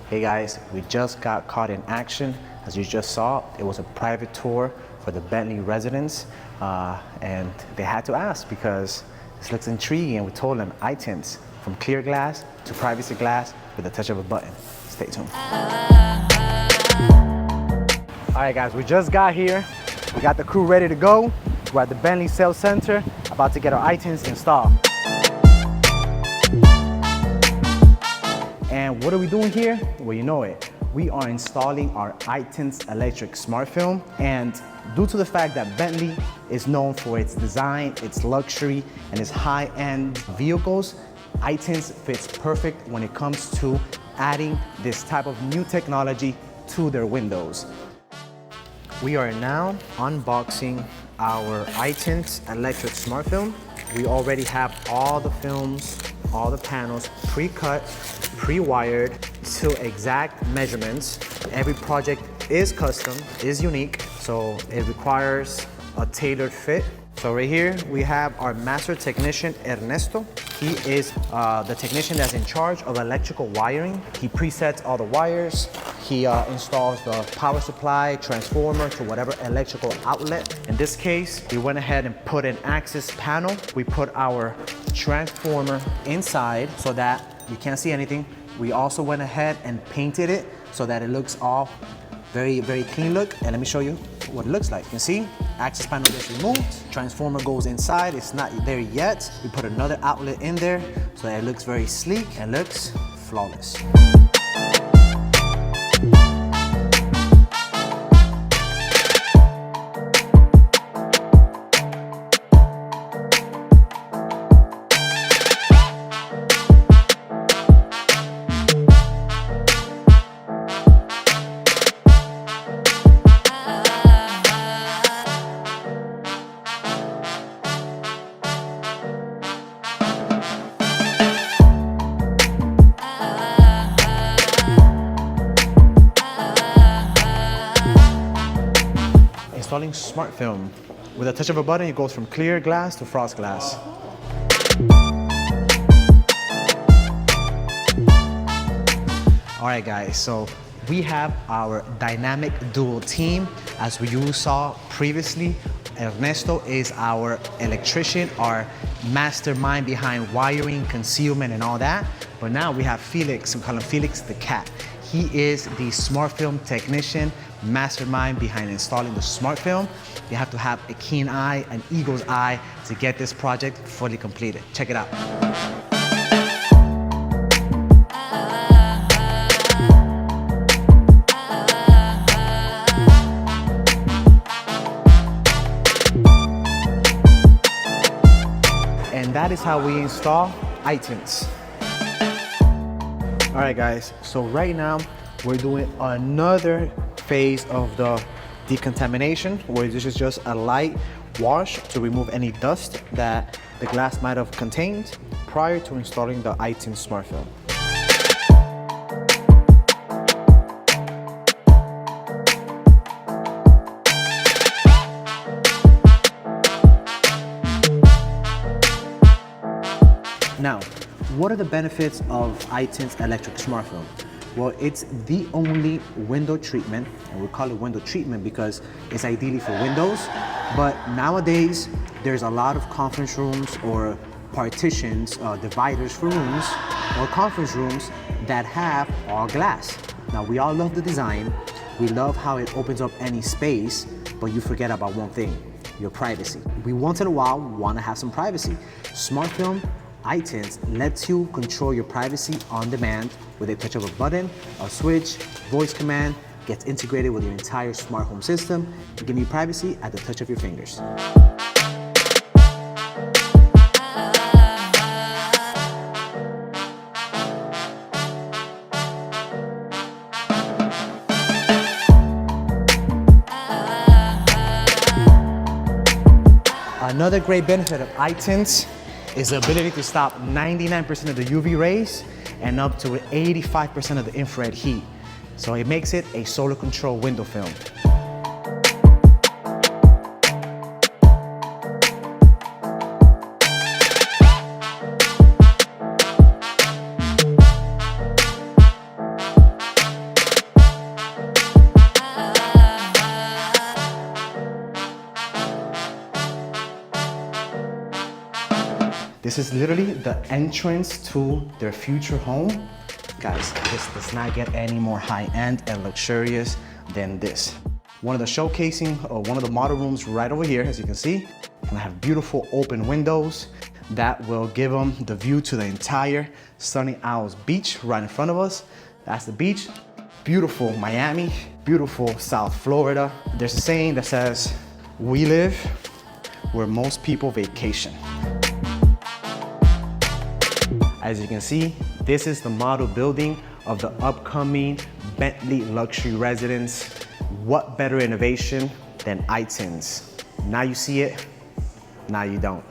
Hey guys, we just got caught in action. As you just saw, it was a private tour for the Bentley residence, and they had to ask because this looks intriguing, and we told them iTints from clear glass to privacy glass with the touch of a button. Stay tuned. All right guys, we just got here. We got the crew ready to go. We're at the Bentley Sales Center, about to get our iTints installed. And what are we doing here? Well, you know it. We are installing our iTints electric smart film. And due to the fact that Bentley is known for its design, its luxury, and its high-end vehicles, iTints fits perfect when it comes to adding this type of new technology to their windows. We are now unboxing our iTints electric smart film. We already have all the films, all the panels pre-cut, pre-wired to exact measurements. Every project is custom, is unique, so it requires a tailored fit. So right here we have our master technician, Ernesto. He is the technician that's in charge of electrical wiring. He presets all the wires. He installs the power supply, transformer to whatever electrical outlet. In this case, we went ahead and put an access panel. We put our transformer inside so that you can't see anything. We also went ahead and painted it so that it looks all very, very clean look. And let me show you what it looks like. You can see, access panel gets removed, transformer goes inside, it's not there yet. We put another outlet in there so that it looks very sleek and looks flawless. Installing smart film. With a touch of a button, it goes from clear glass to frost glass. All right guys, so we have our dynamic dual team. As you saw previously, Ernesto is our electrician, our mastermind behind wiring, concealment, and all that. But now we have Felix, we call him Felix the cat. He is the smart film technician, mastermind behind installing the smart film. You have to have a keen eye, an eagle's eye to get this project fully completed. Check it out. And that is how we install iTints. All right guys, so right now we're doing another phase of the decontamination, where this is just a light wash to remove any dust that the glass might have contained prior to installing the iTints smart film. Now, what are the benefits of iTints electric smart film? Well, it's the only window treatment, and we call it window treatment because it's ideally for windows. But nowadays, there's a lot of conference rooms or partitions, dividers for rooms, or conference rooms that have all glass. Now, we all love the design. We love how it opens up any space, but you forget about one thing, your privacy. We once in a while want to have some privacy. Smart film iTints lets you control your privacy on demand with a touch of a button, a switch, voice command, gets integrated with your entire smart home system, giving you privacy at the touch of your fingers. Another great benefit of iTints is the ability to stop 99% of the UV rays and up to 85% of the infrared heat. So it makes it a solar control window film. This is literally the entrance to their future home. Guys, this does not get any more high-end and luxurious than this. One of the showcasing, or one of the model rooms right over here, as you can see, and I have beautiful open windows that will give them the view to the entire Sunny Isles Beach right in front of us. That's the beach. Beautiful Miami, beautiful South Florida. There's a saying that says, we live where most people vacation. As you can see, this is the model building of the upcoming Bentley luxury residence. What better innovation than ITINs? Now you see it, now you don't.